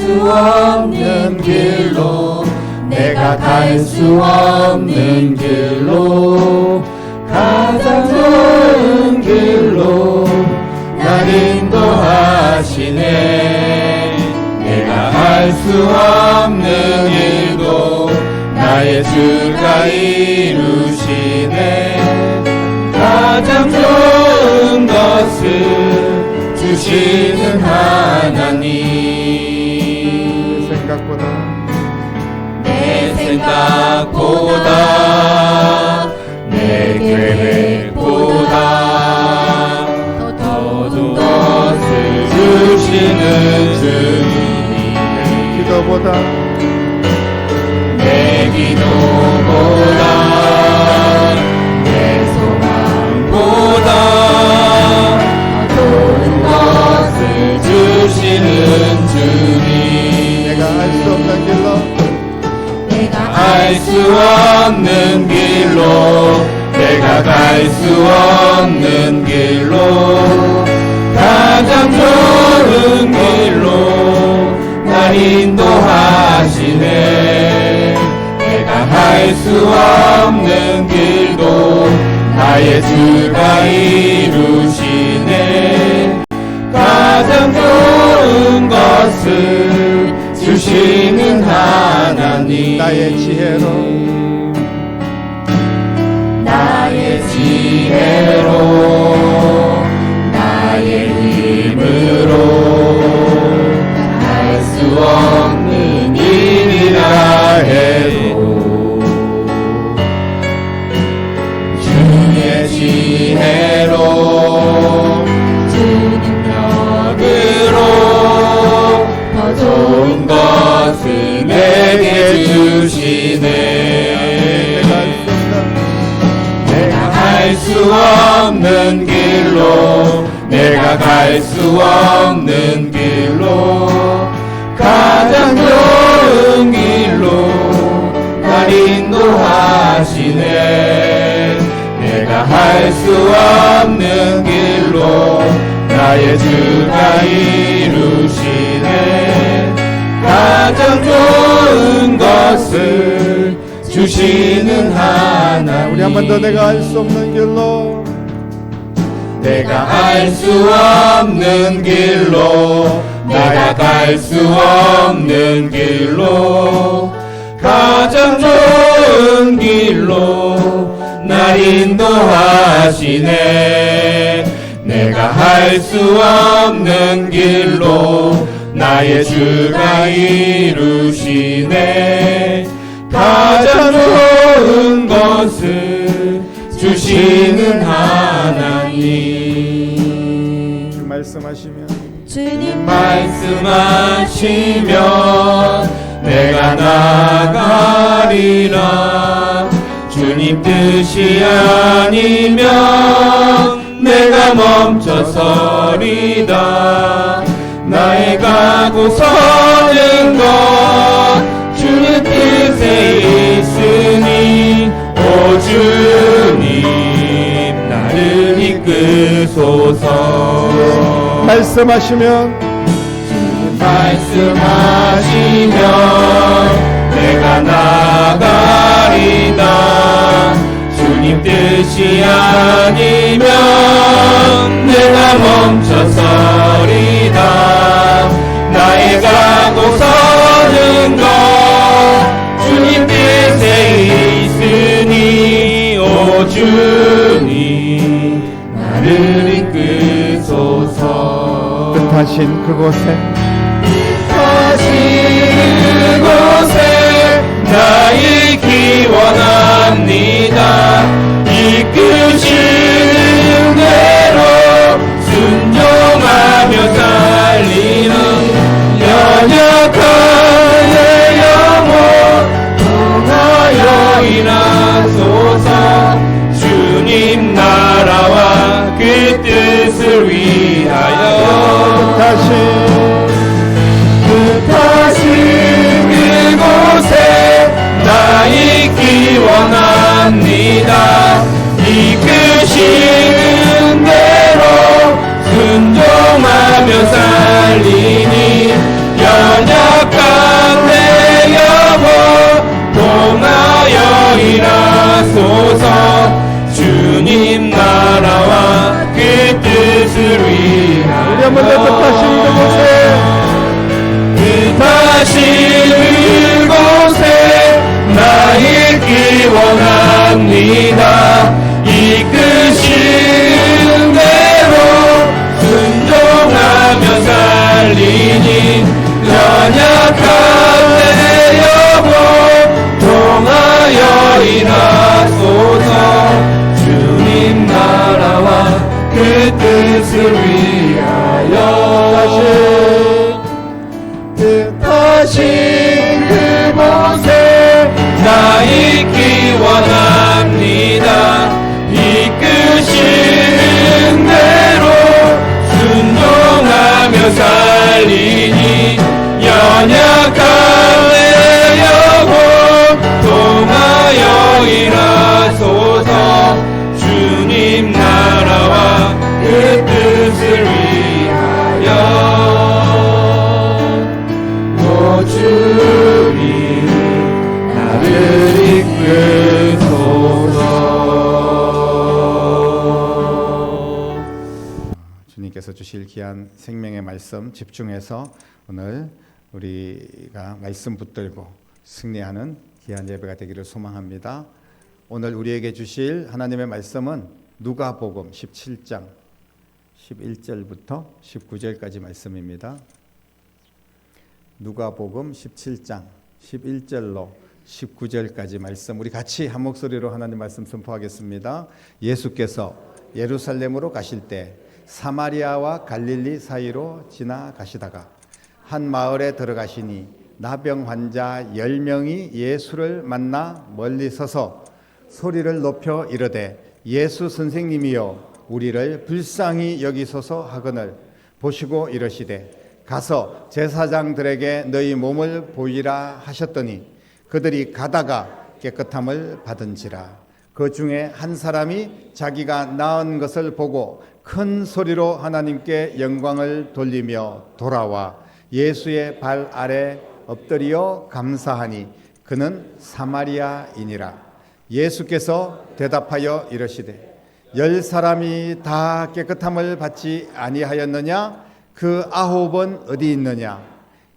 수 없는 길로 내가 갈 수 없는 길로 가장 좋은 길로 날 인도하시네. 내가 알 수 없는 일도 나의 주가 이루시네. 가장 좋은 것을 주시는 하나님. 내 생각보다 내 계획보다 더 좋은 것을 주시는 주님. 기도보다 내 기도보다 내 소망보다 더 좋은 것을 주시는 주님. 내가 알 수 없는 길로 알 수 없는 길로 내가 갈 수 없는 길로 가장 좋은 길로 날 인도하시네. 내가 할 수 없는 길도 나의 주가 이루시네. 가장 좋은 것을 주시는 하나님. 나의 지혜로 나의 힘으로 할 수 없는 일이라 해도 주의 지혜로 주 능력으로 더 좋은 것을 내게 주시네. 내가 갈 수 없는 길로 내가 갈 수 없는 길로 가장 좋은 길로 날 인도하시네. 내가 할 수 없는 길로 나의 주가 이루시네. 가장 좋은 것을 주시는 하나님. 우리 한 번 더 내가 알 수 없는 길로 내가 알 수 없는 길로 내가 갈 수 없는 길로 가장 좋은 길로 날 인도하시네. 내가 할 수 없는 길로 나의 주가 이루시네. 가장 좋은 것을 주시는 하나님. 말씀하시면 주님 말씀하시면 내가 나가리라. 주님 뜻이 아니면 내가 멈춰서리다. 나의 가고 서는 것 주님 뜻에 있으니 오 주님 나를 이끄소서. 말씀하시면 말씀하시면 내가 나가리다. 주님 뜻이 아니면 내가 멈춰서리다. 나의 가고 서는 것 주님 뜻에 있으니 오 주님 나를 이끄소서. 뜻하신 그곳에 그곳에 나 있기 원합니다. 이끄시는 대로 순종하며 살리는 연약한 내 영혼 통하여 일하소서. 주님 나라와 그 뜻을 위하여 뜻하신 그곳에 나 있기 원합니다. 이끄시는 대로 순종하며 살리니 연약한 기원합니다. 이끄신 대로 순종하며 살리니 연약한 내 영혼 통하여 일하소서. 주님 나라와 그 뜻을 위하여 뜻하신 그곳에 나 있기 원합니다. 이끄신 대로 순종하며 살리니 연약한 내 영혼 통하여 일하소서. 주님 나라와 그 뜻을 위하여 오 주님 나를 이끄소서. 주님께서 주실 귀한 생명의 말씀 집중해서 오늘 우리가 말씀 붙들고 승리하는 귀한 예배가 되기를 소망합니다. 오늘 우리에게 주실 하나님의 말씀은 누가복음 17장 11절부터 19절까지 말씀입니다. 누가복음 17장 11절로 19절까지 말씀, 우리 같이 한 목소리로 하나님 말씀 선포하겠습니다. 예수께서 예루살렘으로 가실 때 사마리아와 갈릴리 사이로 지나가시다가 한 마을에 들어가시니 나병 환자 10명이 예수를 만나 멀리 서서 소리를 높여 이르되 예수 선생님이여 우리를 불쌍히 여기소서 하거늘 보시고 이르시되 가서 제사장들에게 너희 몸을 보이라 하셨더니 그들이 가다가 깨끗함을 받은지라. 그 중에 한 사람이 자기가 나은 것을 보고 큰 소리로 하나님께 영광을 돌리며 돌아와 예수의 발 아래 엎드려 감사하니 그는 사마리아인이라. 예수께서 대답하여 이르시되 10사람이 다 깨끗함을 받지 아니하였느냐? 그 9은 어디 있느냐?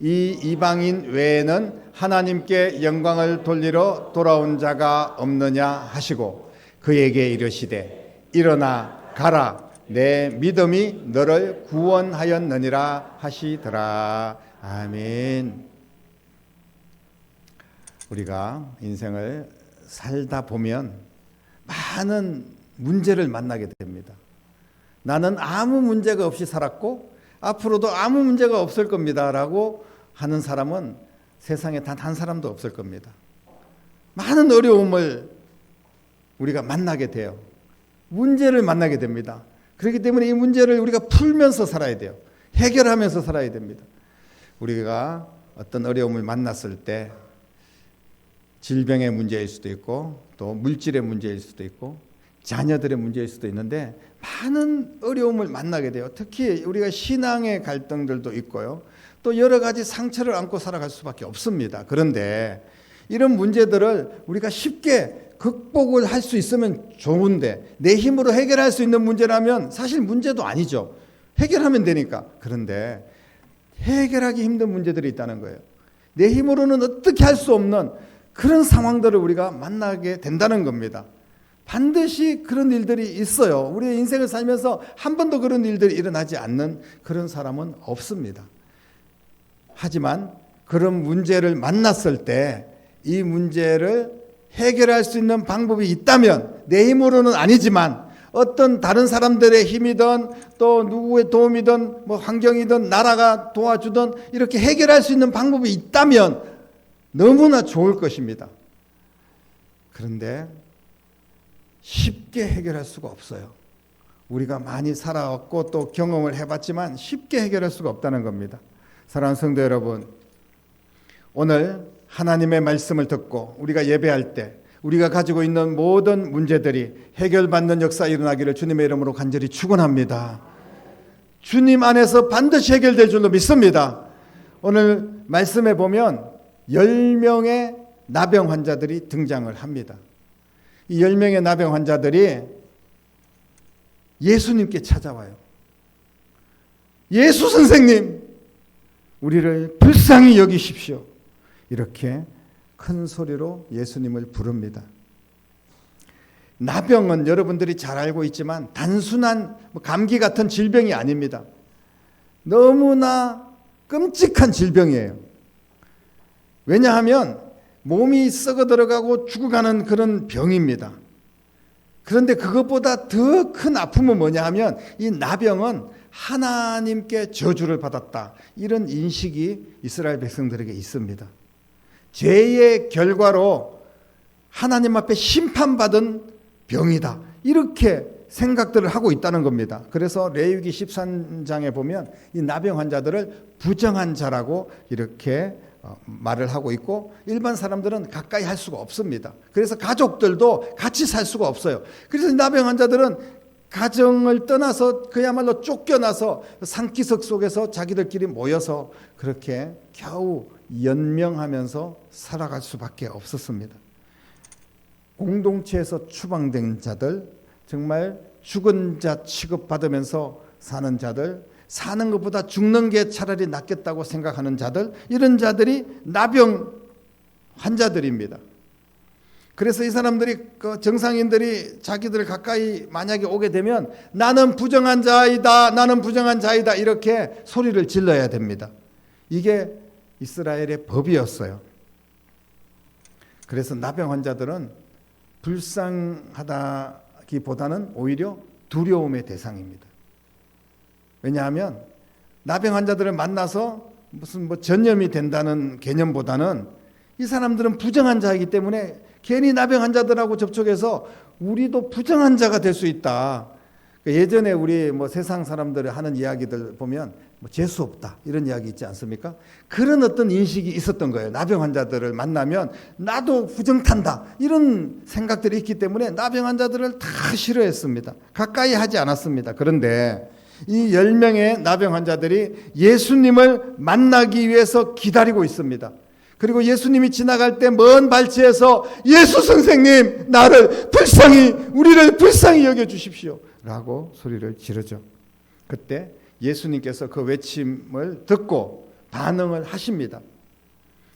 이 이방인 외에는 하나님께 영광을 돌리러 돌아온 자가 없느냐 하시고 그에게 이르시되 일어나 가라 내 믿음이 너를 구원하였느니라 하시더라. 아멘. 우리가 인생을 살다 보면 많은 문제를 만나게 됩니다. 나는 아무 문제가 없이 살았고 앞으로도 아무 문제가 없을 겁니다 라고 하는 사람은 세상에 단 한 사람도 없을 겁니다. 많은 어려움을 우리가 만나게 돼요. 문제를 만나게 됩니다. 그렇기 때문에 이 문제를 우리가 풀면서 살아야 돼요. 해결하면서 살아야 됩니다. 우리가 어떤 어려움을 만났을 때 질병의 문제일 수도 있고 또 물질의 문제일 수도 있고 자녀들의 문제일 수도 있는데 많은 어려움을 만나게 돼요. 특히 우리가 신앙의 갈등들도 있고요. 또 여러 가지 상처를 안고 살아갈 수밖에 없습니다. 그런데 이런 문제들을 우리가 쉽게 극복을 할 수 있으면 좋은데 내 힘으로 해결할 수 있는 문제라면 사실 문제도 아니죠. 해결하면 되니까. 그런데 해결하기 힘든 문제들이 있다는 거예요. 내 힘으로는 어떻게 할 수 없는 그런 상황들을 우리가 만나게 된다는 겁니다. 반드시 그런 일들이 있어요. 우리의 인생을 살면서 한 번도 그런 일들이 일어나지 않는 그런 사람은 없습니다. 하지만 그런 문제를 만났을 때 이 문제를 해결할 수 있는 방법이 있다면 내 힘으로는 아니지만 어떤 다른 사람들의 힘이든 또 누구의 도움이든 뭐 환경이든 나라가 도와주든 이렇게 해결할 수 있는 방법이 있다면 너무나 좋을 것입니다. 그런데 쉽게 해결할 수가 없어요. 우리가 많이 살아왔고 또 경험을 해봤지만 쉽게 해결할 수가 없다는 겁니다. 사랑하는 성도 여러분, 오늘 하나님의 말씀을 듣고 우리가 예배할 때 우리가 가지고 있는 모든 문제들이 해결받는 역사 일어나기를 주님의 이름으로 간절히 축원합니다. 주님 안에서 반드시 해결될 줄로 믿습니다. 오늘 말씀에 보면 10명의 나병 환자들이 등장을 합니다. 이 10명의 나병 환자들이 예수님께 찾아와요. 예수 선생님, 우리를 불쌍히 여기십시오. 이렇게 큰 소리로 예수님을 부릅니다. 나병은 여러분들이 잘 알고 있지만 단순한 감기 같은 질병이 아닙니다. 너무나 끔찍한 질병이에요. 왜냐하면 몸이 썩어 들어가고 죽어가는 그런 병입니다. 그런데 그것보다 더 큰 아픔은 뭐냐 하면 이 나병은 하나님께 저주를 받았다. 이런 인식이 이스라엘 백성들에게 있습니다. 죄의 결과로 하나님 앞에 심판받은 병이다. 이렇게 생각들을 하고 있다는 겁니다. 그래서 레위기 13장에 보면 이 나병 환자들을 부정한 자라고 이렇게 말을 하고 있고, 일반 사람들은 가까이 할 수가 없습니다. 그래서 가족들도 같이 살 수가 없어요. 그래서 나병 환자들은 가정을 떠나서 그야말로 쫓겨나서 산기슭 속에서 자기들끼리 모여서 그렇게 겨우 연명하면서 살아갈 수밖에 없었습니다. 공동체에서 추방된 자들, 정말 죽은 자 취급받으면서 사는 자들, 사는 것보다 죽는 게 차라리 낫겠다고 생각하는 자들, 이런 자들이 나병 환자들입니다. 그래서 이 사람들이, 정상인들이 자기들 가까이 만약에 오게 되면 나는 부정한 자이다, 나는 부정한 자이다, 이렇게 소리를 질러야 됩니다. 이게 이스라엘의 법이었어요. 그래서 나병 환자들은 불쌍하다기보다는 오히려 두려움의 대상입니다. 왜냐하면 나병 환자들을 만나서 무슨 전염이 된다는 개념보다는 이 사람들은 부정한 자이기 때문에 괜히 나병 환자들하고 접촉해서 우리도 부정한 자가 될 수 있다. 예전에 우리 세상 사람들이 하는 이야기들 보면 재수 없다 이런 이야기 있지 않습니까? 그런 어떤 인식이 있었던 거예요. 나병 환자들을 만나면 나도 부정탄다 이런 생각들이 있기 때문에 나병 환자들을 다 싫어했습니다. 가까이 하지 않았습니다. 그런데 이 10명의 나병 환자들이 예수님을 만나기 위해서 기다리고 있습니다. 그리고 예수님이 지나갈 때 먼 발치에서 예수 선생님 우리를 불쌍히 여겨주십시오 라고 소리를 지르죠. 그때 예수님께서 그 외침을 듣고 반응을 하십니다.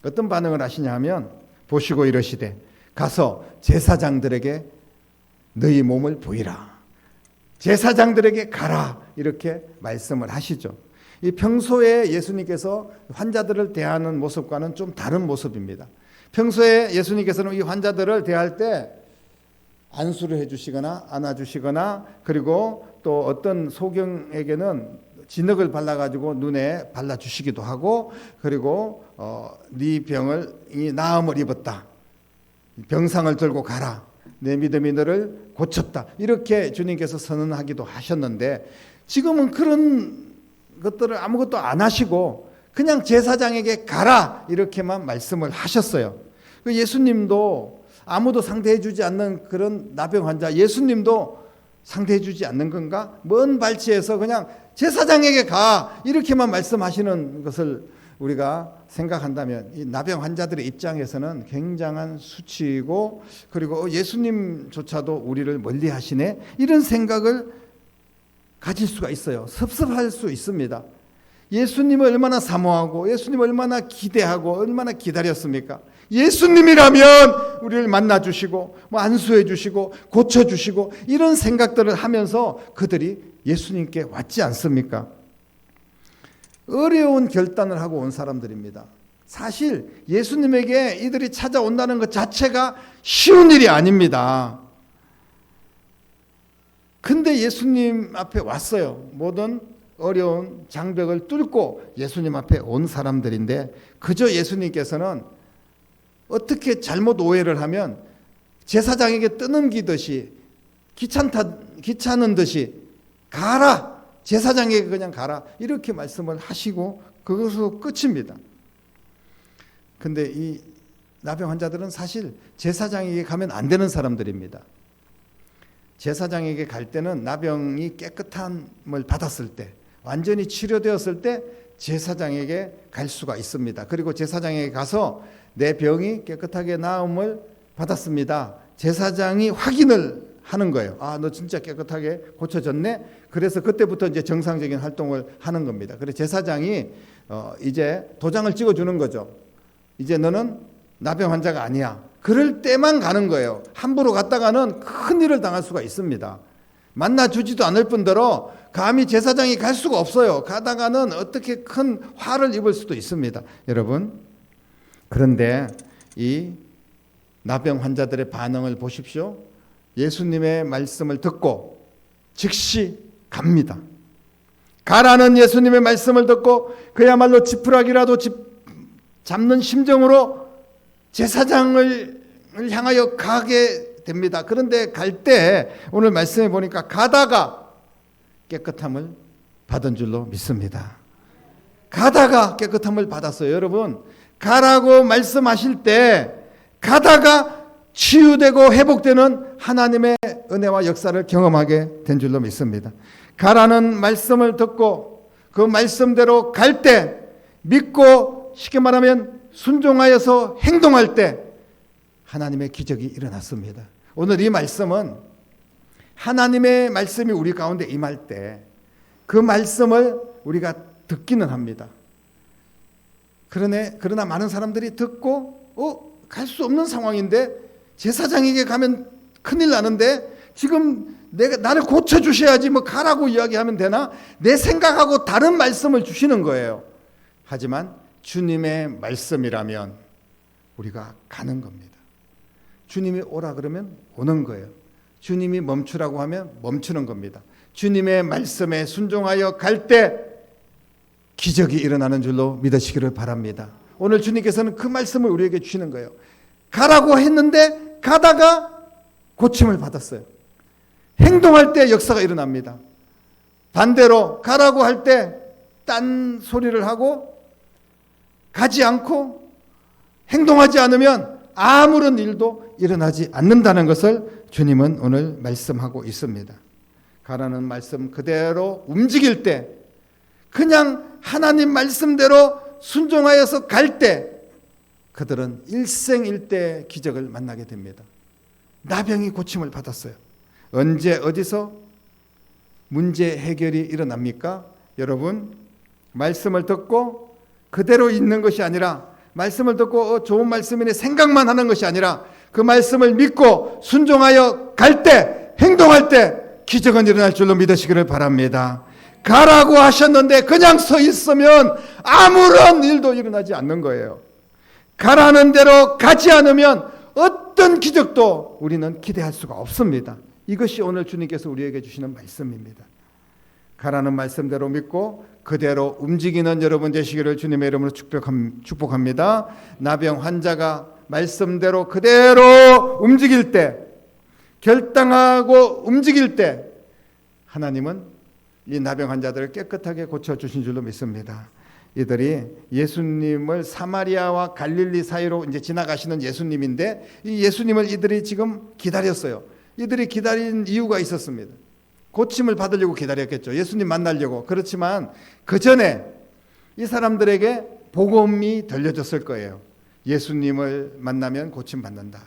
어떤 반응을 하시냐 하면 보시고 이러시되 가서 제사장들에게 너희 몸을 보이라. 제사장들에게 가라. 이렇게 말씀을 하시죠. 이 평소에 예수님께서 환자들을 대하는 모습과는 좀 다른 모습입니다. 평소에 예수님께서는 이 환자들을 대할 때 안수를 해주시거나 안아주시거나, 그리고 또 어떤 소경에게는 진흙을 발라가지고 눈에 발라주시기도 하고, 그리고 네 병을 이 나음을 입었다, 병상을 들고 가라, 내 믿음이 너를 고쳤다, 이렇게 주님께서 선언하기도 하셨는데, 지금은 그런 것들을 아무것도 안 하시고 그냥 제사장에게 가라 이렇게만 말씀을 하셨어요. 예수님도 아무도 상대해 주지 않는 그런 나병 환자, 예수님도 상대해 주지 않는 건가? 먼 발치에서 그냥 제사장에게 가 이렇게만 말씀하시는 것을 우리가 생각한다면 이 나병 환자들의 입장에서는 굉장한 수치이고, 그리고 예수님조차도 우리를 멀리 하시네 이런 생각을 가질 수가 있어요. 섭섭할 수 있습니다. 예수님을 얼마나 사모하고 예수님을 얼마나 기대하고 얼마나 기다렸습니까? 예수님이라면 우리를 만나주시고 안수해주시고 고쳐주시고 이런 생각들을 하면서 그들이 예수님께 왔지 않습니까? 어려운 결단을 하고 온 사람들입니다. 사실 예수님에게 이들이 찾아온다는 것 자체가 쉬운 일이 아닙니다. 근데 예수님 앞에 왔어요. 모든 어려운 장벽을 뚫고 예수님 앞에 온 사람들인데, 그저 예수님께서는 어떻게 잘못 오해를 하면 제사장에게 떠넘기듯이 귀찮은 듯이 가라, 제사장에게 그냥 가라 이렇게 말씀을 하시고 그것으로 끝입니다. 근데 이 나병 환자들은 사실 제사장에게 가면 안 되는 사람들입니다. 제사장에게 갈 때는 나병이 깨끗함을 받았을 때, 완전히 치료되었을 때 제사장에게 갈 수가 있습니다. 그리고 제사장에게 가서 내 병이 깨끗하게 나음을 받았습니다. 제사장이 확인을 하는 거예요. 아, 너 진짜 깨끗하게 고쳐졌네. 그래서 그때부터 이제 정상적인 활동을 하는 겁니다. 그래서 제사장이 이제 도장을 찍어주는 거죠. 이제 너는 나병 환자가 아니야. 그럴 때만 가는 거예요. 함부로 갔다가는 큰 일을 당할 수가 있습니다. 만나주지도 않을 뿐더러 감히 제사장이 갈 수가 없어요. 가다가는 어떻게 큰 화를 입을 수도 있습니다. 여러분, 그런데 이 나병 환자들의 반응을 보십시오. 예수님의 말씀을 듣고 즉시 갑니다. 가라는 예수님의 말씀을 듣고 그야말로 지푸라기라도 잡는 심정으로 제사장을 향하여 가게 됩니다. 그런데 갈 때 오늘 말씀해 보니까 가다가 깨끗함을 받은 줄로 믿습니다. 가다가 깨끗함을 받았어요. 여러분, 가라고 말씀하실 때 가다가 치유되고 회복되는 하나님의 은혜와 역사를 경험하게 된 줄로 믿습니다. 가라는 말씀을 듣고 그 말씀대로 갈 때, 믿고 쉽게 말하면 순종하여서 행동할 때 하나님의 기적이 일어났습니다. 오늘 이 말씀은 하나님의 말씀이 우리 가운데 임할 때 그 말씀을 우리가 듣기는 합니다. 그러나 많은 사람들이 듣고 갈 수 없는 상황인데 제사장에게 가면 큰일 나는데 지금 나를 고쳐주셔야지 뭐 가라고 이야기하면 되나? 내 생각하고 다른 말씀을 주시는 거예요. 하지만 주님의 말씀이라면 우리가 가는 겁니다. 주님이 오라 그러면 오는 거예요. 주님이 멈추라고 하면 멈추는 겁니다. 주님의 말씀에 순종하여 갈 때 기적이 일어나는 줄로 믿으시기를 바랍니다. 오늘 주님께서는 그 말씀을 우리에게 주시는 거예요. 가라고 했는데 가다가 고침을 받았어요. 행동할 때 역사가 일어납니다. 반대로 가라고 할 때 딴 소리를 하고 가지 않고 행동하지 않으면 아무런 일도 일어나지 않는다는 것을 주님은 오늘 말씀하고 있습니다. 가라는 말씀 그대로 움직일 때, 그냥 하나님 말씀대로 순종하여서 갈 때 그들은 일생일대 기적을 만나게 됩니다. 나병이 고침을 받았어요. 언제 어디서 문제 해결이 일어납니까? 여러분, 말씀을 듣고 그대로 있는 것이 아니라, 말씀을 듣고 좋은 말씀이네 생각만 하는 것이 아니라 그 말씀을 믿고 순종하여 갈 때, 행동할 때 기적은 일어날 줄로 믿으시기를 바랍니다. 가라고 하셨는데 그냥 서 있으면 아무런 일도 일어나지 않는 거예요. 가라는 대로 가지 않으면 어떤 기적도 우리는 기대할 수가 없습니다. 이것이 오늘 주님께서 우리에게 주시는 말씀입니다. 가라는 말씀대로 믿고 그대로 움직이는 여러분 되시기를 주님의 이름으로 축복합니다. 나병 환자가 말씀대로 그대로 움직일 때, 결단하고 움직일 때 하나님은 이 나병 환자들을 깨끗하게 고쳐주신 줄로 믿습니다. 이들이 예수님을 사마리아와 갈릴리 사이로 이제 지나가시는 예수님인데, 이 예수님을 이들이 지금 기다렸어요. 이들이 기다린 이유가 있었습니다. 고침을 받으려고 기다렸겠죠. 예수님 만나려고. 그렇지만 그 전에 이 사람들에게 복음이 들려졌을 거예요. 예수님을 만나면 고침받는다.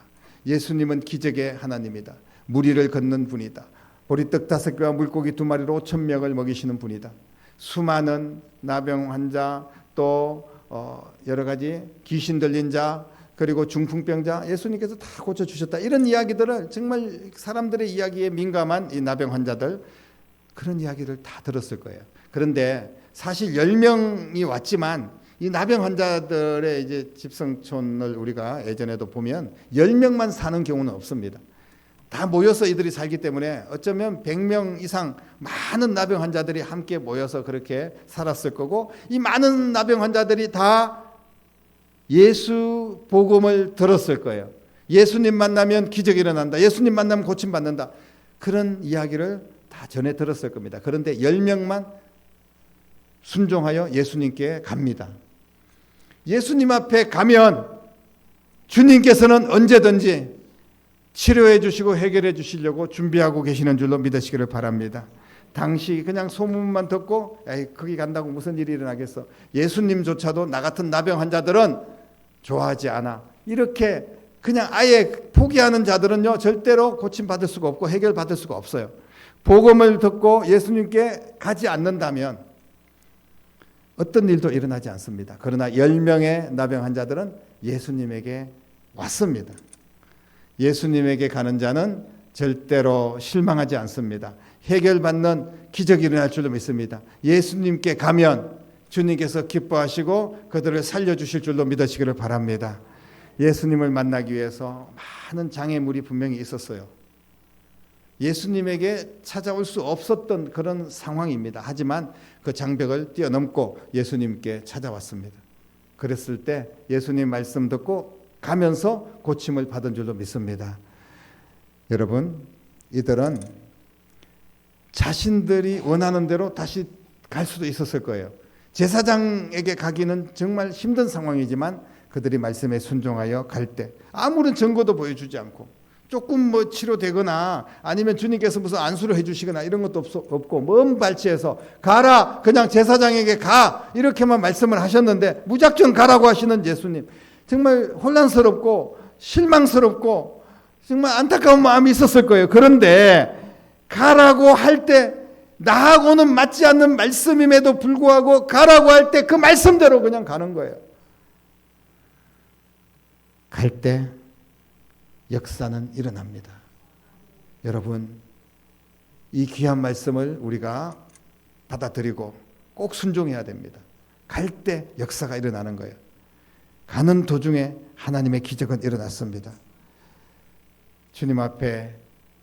예수님은 기적의 하나님이다. 무리를 걷는 분이다. 보리떡 5개와 물고기 2마리로 5,000명을 먹이시는 분이다. 수많은 나병 환자, 또 여러 가지 귀신 들린 자, 그리고 중풍병자 예수님께서 다 고쳐주셨다. 이런 이야기들을, 정말 사람들의 이야기에 민감한 이 나병 환자들, 그런 이야기를 다 들었을 거예요. 그런데 사실 10명이 왔지만 이 나병 환자들의 이제 집성촌을 우리가 예전에도 보면 10명만 사는 경우는 없습니다. 다 모여서 이들이 살기 때문에 어쩌면 100명 이상 많은 나병 환자들이 함께 모여서 그렇게 살았을 거고, 이 많은 나병 환자들이 다 예수 복음을 들었을 거예요. 예수님 만나면 기적이 일어난다. 예수님 만나면 고침받는다. 그런 이야기를 다 전해 들었을 겁니다. 그런데 10명만 순종하여 예수님께 갑니다. 예수님 앞에 가면 주님께서는 언제든지 치료해 주시고 해결해 주시려고 준비하고 계시는 줄로 믿으시기를 바랍니다. 당시 그냥 소문만 듣고 거기 간다고 무슨 일이 일어나겠어. 예수님조차도 나 같은 나병 환자들은 좋아하지 않아. 이렇게 그냥 아예 포기하는 자들은요, 절대로 고침받을 수가 없고 해결받을 수가 없어요. 복음을 듣고 예수님께 가지 않는다면 어떤 일도 일어나지 않습니다. 그러나 10명의 나병 환자들은 예수님에게 왔습니다. 예수님에게 가는 자는 절대로 실망하지 않습니다. 해결받는 기적이 일어날 줄로 믿습니다. 예수님께 가면 주님께서 기뻐하시고 그들을 살려주실 줄로 믿으시기를 바랍니다. 예수님을 만나기 위해서 많은 장애물이 분명히 있었어요. 예수님에게 찾아올 수 없었던 그런 상황입니다. 하지만 그 장벽을 뛰어넘고 예수님께 찾아왔습니다. 그랬을 때 예수님 말씀 듣고 가면서 고침을 받은 줄로 믿습니다. 여러분, 이들은 자신들이 원하는 대로 다시 갈 수도 있었을 거예요. 제사장에게 가기는 정말 힘든 상황이지만 그들이 말씀에 순종하여 갈 때 아무런 증거도 보여주지 않고 조금 뭐 치료되거나 아니면 주님께서 무슨 안수를 해주시거나 이런 것도 없고 먼 발치에서 가라, 그냥 제사장에게 가, 이렇게만 말씀을 하셨는데 무작정 가라고 하시는 예수님, 정말 혼란스럽고 실망스럽고 정말 안타까운 마음이 있었을 거예요. 그런데 가라고 할 때 나하고는 맞지 않는 말씀임에도 불구하고 가라고 할 때 그 말씀대로 그냥 가는 거예요. 갈 때 역사는 일어납니다. 여러분, 이 귀한 말씀을 우리가 받아들이고 꼭 순종해야 됩니다. 갈 때 역사가 일어나는 거예요. 가는 도중에 하나님의 기적은 일어났습니다. 주님 앞에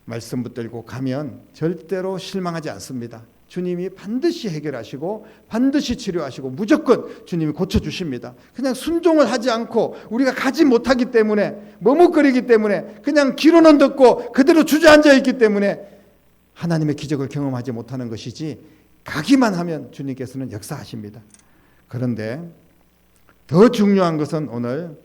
말씀 붙들고 가면 절대로 실망하지 않습니다. 주님이 반드시 해결하시고 반드시 치료하시고 무조건 주님이 고쳐주십니다. 그냥 순종을 하지 않고 우리가 가지 못하기 때문에, 머뭇거리기 때문에, 그냥 귀로는 듣고 그대로 주저앉아 있기 때문에 하나님의 기적을 경험하지 못하는 것이지, 가기만 하면 주님께서는 역사하십니다. 그런데 더 중요한 것은 오늘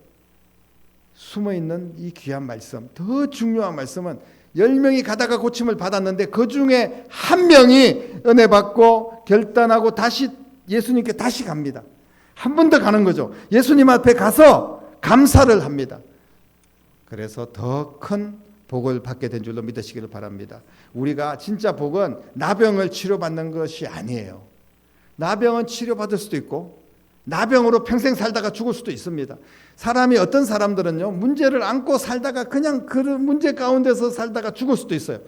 숨어있는 이 귀한 말씀, 더 중요한 말씀은 10명이 가다가 고침을 받았는데 그 중에 한 명이 은혜 받고 결단하고 다시 예수님께 다시 갑니다. 한 번 더 가는 거죠. 예수님 앞에 가서 감사를 합니다. 그래서 더 큰 복을 받게 된 줄로 믿으시기를 바랍니다. 우리가 진짜 복은 나병을 치료받는 것이 아니에요. 나병은 치료받을 수도 있고 나병으로 평생 살다가 죽을 수도 있습니다. 사람이, 어떤 사람들은요, 문제를 안고 살다가 그냥 그 문제 가운데서 살다가 죽을 수도 있어요.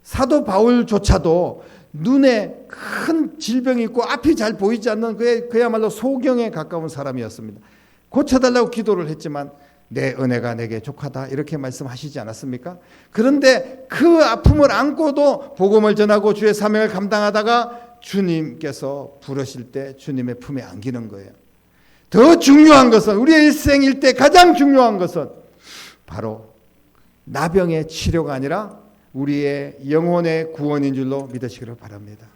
사도 바울조차도 눈에 큰 질병이 있고 앞이 잘 보이지 않는 그야말로 소경에 가까운 사람이었습니다. 고쳐달라고 기도를 했지만 내 은혜가 내게 족하다, 이렇게 말씀하시지 않았습니까? 그런데 그 아픔을 안고도 복음을 전하고 주의 사명을 감당하다가 주님께서 부르실 때 주님의 품에 안기는 거예요. 더 중요한 것은, 우리의 일생일 때 가장 중요한 것은 바로 나병의 치료가 아니라 우리의 영혼의 구원인 줄로 믿으시기를 바랍니다.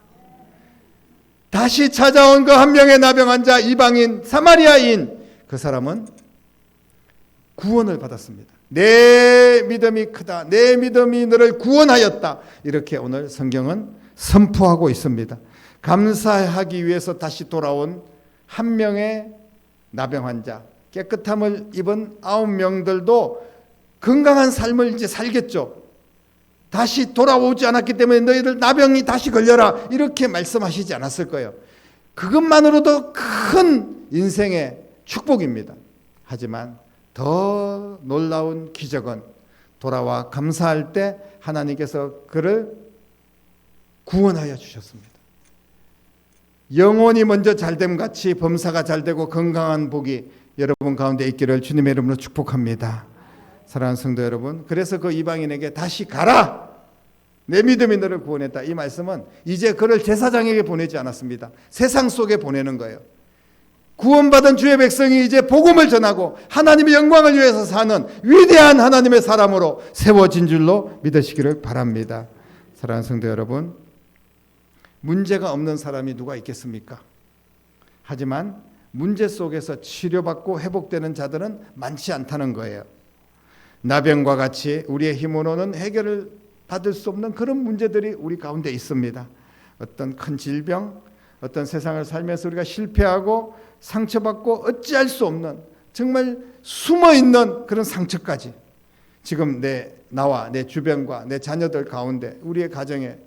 다시 찾아온 그 한 명의 나병 환자, 이방인 사마리아인, 그 사람은 구원을 받았습니다. 내 믿음이 크다, 내 믿음이 너를 구원하였다, 이렇게 오늘 성경은 선포하고 있습니다. 감사하기 위해서 다시 돌아온 한 명의 나병 환자, 깨끗함을 입은 9명들도 건강한 삶을 이제 살겠죠. 다시 돌아오지 않았기 때문에 너희들 나병이 다시 걸려라, 이렇게 말씀하시지 않았을 거예요. 그것만으로도 큰 인생의 축복입니다. 하지만 더 놀라운 기적은 돌아와 감사할 때 하나님께서 그를 구원하여 주셨습니다. 영혼이 먼저 잘됨 같이 범사가 잘되고 건강한 복이 여러분 가운데 있기를 주님의 이름으로 축복합니다. 사랑하는 성도 여러분, 그래서 그 이방인에게 다시 가라, 내 믿음이 너를 구원했다, 이 말씀은 이제 그를 제사장에게 보내지 않았습니다. 세상 속에 보내는 거예요. 구원받은 주의 백성이 이제 복음을 전하고 하나님의 영광을 위해서 사는 위대한 하나님의 사람으로 세워진 줄로 믿으시기를 바랍니다. 사랑하는 성도 여러분, 문제가 없는 사람이 누가 있겠습니까? 하지만 문제 속에서 치료받고 회복되는 자들은 많지 않다는 거예요. 나병과 같이 우리의 힘으로는 해결을 받을 수 없는 그런 문제들이 우리 가운데 있습니다. 어떤 큰 질병, 어떤 세상을 살면서 우리가 실패하고 상처받고 어찌할 수 없는 정말 숨어있는 그런 상처까지 지금 나와 내 주변과 내 자녀들 가운데, 우리의 가정에,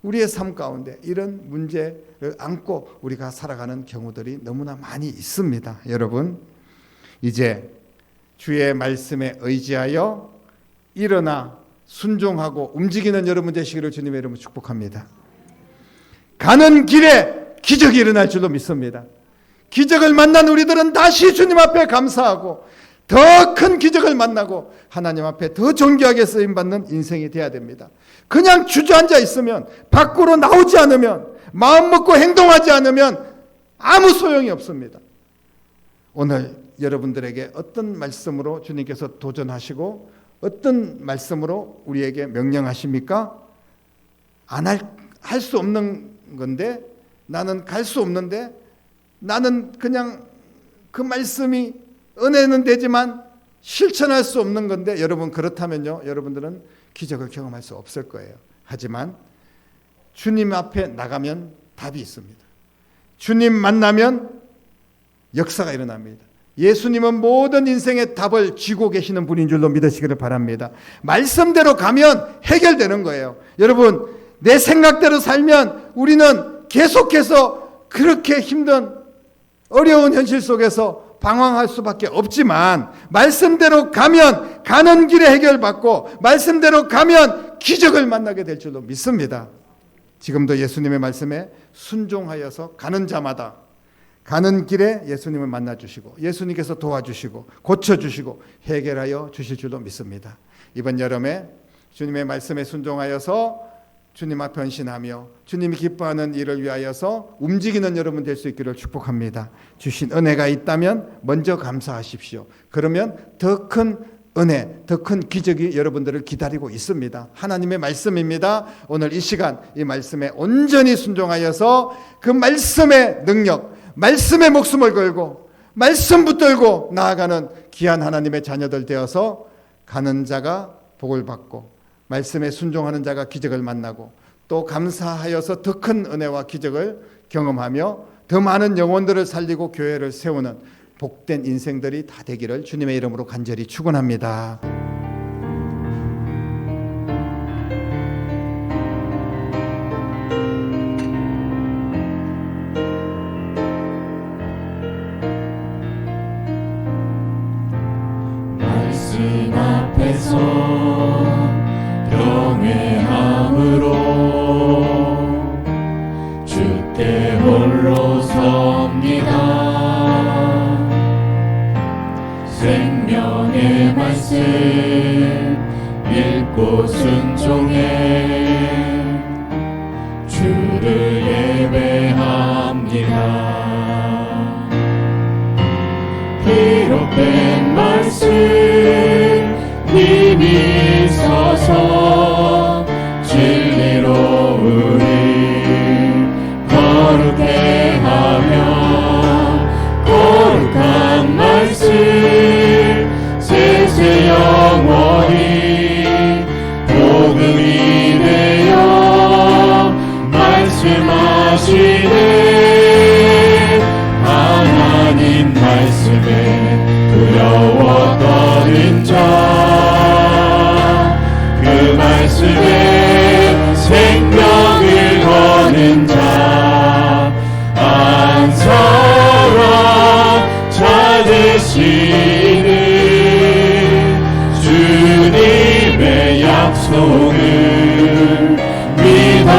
우리의 삶 가운데 이런 문제를 안고 우리가 살아가는 경우들이 너무나 많이 있습니다. 여러분, 이제 주의 말씀에 의지하여 일어나 순종하고 움직이는 여러분 되시기를 주님의 이름으로 축복합니다. 가는 길에 기적이 일어날 줄로 믿습니다. 기적을 만난 우리들은 다시 주님 앞에 감사하고 더 큰 기적을 만나고 하나님 앞에 더 존귀하게 쓰임받는 인생이 돼야 됩니다. 그냥 주저앉아 있으면, 밖으로 나오지 않으면, 마음 먹고 행동하지 않으면 아무 소용이 없습니다. 오늘 여러분들에게 어떤 말씀으로 주님께서 도전하시고 어떤 말씀으로 우리에게 명령하십니까? 할 수 없는 건데, 나는 갈 수 없는데, 나는 그냥 그 말씀이 은혜는 되지만 실천할 수 없는 건데, 여러분 그렇다면요, 여러분들은 기적을 경험할 수 없을 거예요. 하지만 주님 앞에 나가면 답이 있습니다. 주님 만나면 역사가 일어납니다. 예수님은 모든 인생의 답을 쥐고 계시는 분인 줄로 믿으시기를 바랍니다. 말씀대로 가면 해결되는 거예요. 여러분, 내 생각대로 살면 우리는 계속해서 그렇게 힘든 어려운 현실 속에서 방황할 수밖에 없지만, 말씀대로 가면 가는 길에 해결받고 말씀대로 가면 기적을 만나게 될 줄로 믿습니다. 지금도 예수님의 말씀에 순종하여서 가는 자마다 가는 길에 예수님을 만나주시고 예수님께서 도와주시고 고쳐주시고 해결하여 주실 줄로 믿습니다. 이번 여름에 주님의 말씀에 순종하여서 주님 앞에 헌신하며 주님이 기뻐하는 일을 위하여서 움직이는 여러분 될 수 있기를 축복합니다. 주신 은혜가 있다면 먼저 감사하십시오. 그러면 더 큰 은혜, 더 큰 기적이 여러분들을 기다리고 있습니다. 하나님의 말씀입니다. 오늘 이 시간 이 말씀에 온전히 순종하여서 그 말씀의 능력, 말씀의 목숨을 걸고 말씀 붙들고 나아가는 귀한 하나님의 자녀들 되어서 가는 자가 복을 받고 말씀에 순종하는 자가 기적을 만나고 또 감사하여서 더 큰 은혜와 기적을 경험하며 더 많은 영혼들을 살리고 교회를 세우는 복된 인생들이 다 되기를 주님의 이름으로 간절히 축원합니다. 말씀 앞에서 경외함으로 주께 홀로 섭니다. 생명의 말씀 읽고 순종해 주를 예배합니다. 기록된 말씀 힘이 서서 진리로 우리 거룩해 하며 거룩한 말씀 세세 영원히 복음이 되어 말씀하시네. 하나님 말씀에 두려워 떠는 자, 그 말씀에 생명을 거는 자, 한 사람 찾으시는 주님의 약속을 믿어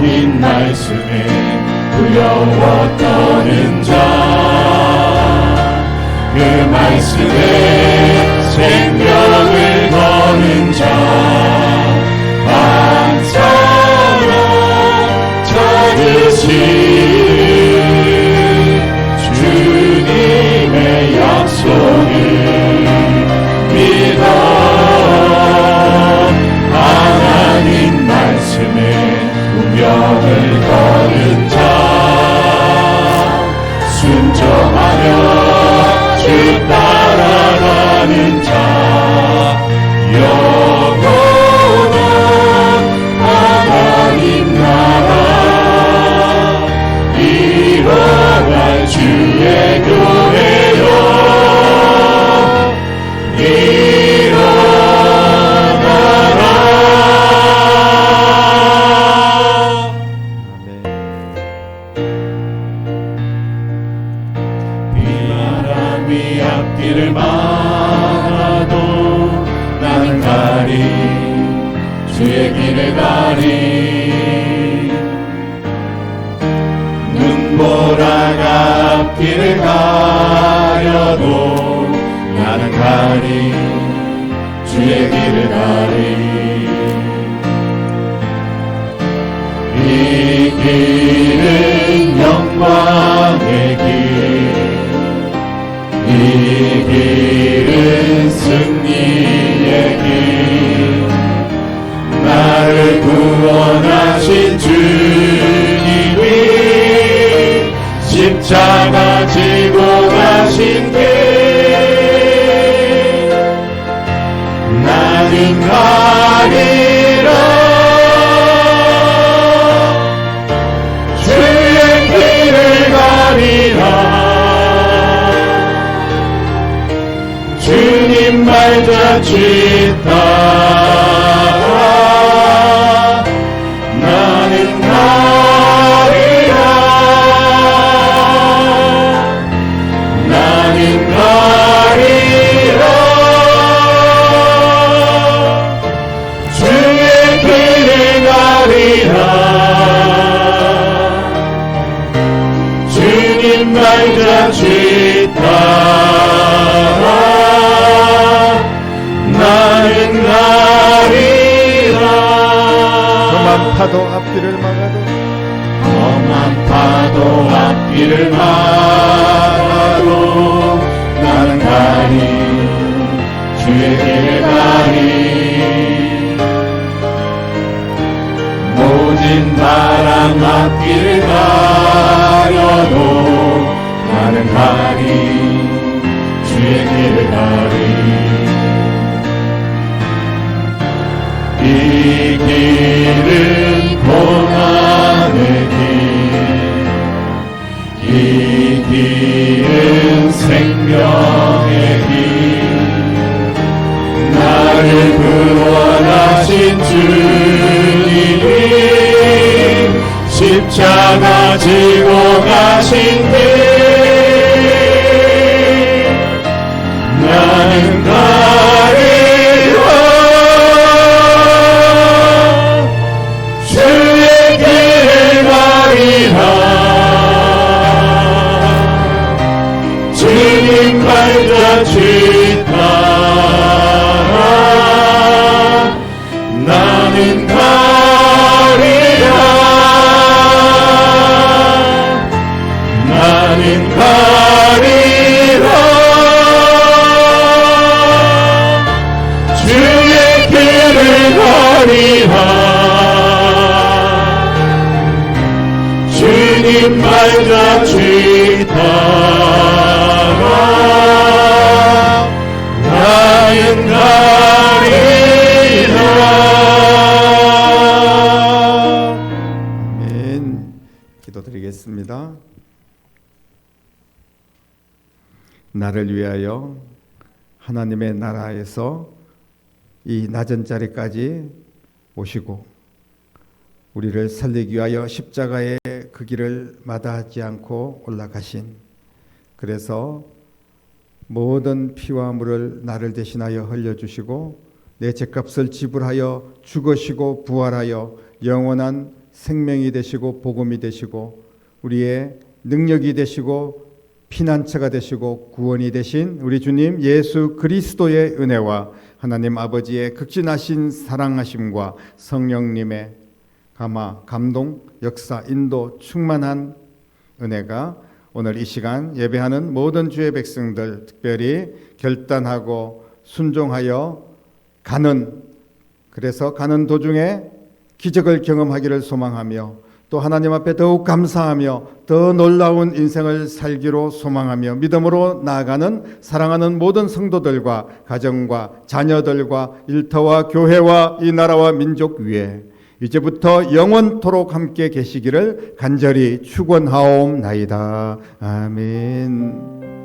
하나님 말씀에 두려워 떠는 자, 그 말씀에 생명을 거는 자, 한 사람 찾으시는 주님의 약속을 믿어 하나님 말씀에 운명을 거는 자, 순종하며 주 따라가는 자, 영원한 하나님 나라 이뤄갈 주의 교회여 비바람이 앞길을 막아도 나는 가리 주의 길을 가리 눈보라가 앞길을 가려도 나는 가리 주의 길을 가리 이 길은 영광의 길, 이 길은 승리의 길, 나를 구원하신 주님이 십자가 지고 가신 길, 나는 가리라 주의 길을 가리라 주님 발자취 따라 나는 가리라 나는 가리라 주의 길을 가리라 주님 발자취 따라 나는 가리라 험한 파도 앞길을 막아도 험한 파도 앞길을 막아도 나는 가리 주의 길을 가리 모진 바람 앞길을 가려도 나는 가리 주의 길을 가리 이 길은 고난의 길, 이 길은 생명의 길, 나를 구원하신 주님이 십자가 지고 가신 길, 나는 가리라 주의 길을 가리라 주님 발자취 따라 나는 가리라 나는 가리라 주의 길을 가리라 주님 발자취 따라 나는 가리라 아멘. 기도드리겠습니다. 나를 위하여 하나님의 나라에서 이 낮은 자리까지 오시고 우리를 살리기 위하여 십자가의 그 길을 마다하지 않고 올라가신, 그래서 모든 피와 물을 나를 대신하여 흘려주시고 내 죄값을 지불하여 죽으시고 부활하여 영원한 생명이 되시고 복음이 되시고 우리의 능력이 되시고 피난처가 되시고 구원이 되신 우리 주님 예수 그리스도의 은혜와 하나님 아버지의 극진하신 사랑하심과 성령님의 감화, 감동, 역사, 인도, 충만한 은혜가 오늘 이 시간 예배하는 모든 주의 백성들 특별히 결단하고 순종하여 그래서 가는 도중에 기적을 경험하기를 소망하며 또 하나님 앞에 더욱 감사하며 더 놀라운 인생을 살기로 소망하며 믿음으로 나아가는 사랑하는 모든 성도들과 가정과 자녀들과 일터와 교회와 이 나라와 민족 위에 이제부터 영원토록 함께 계시기를 간절히 축원하옵나이다. 아멘.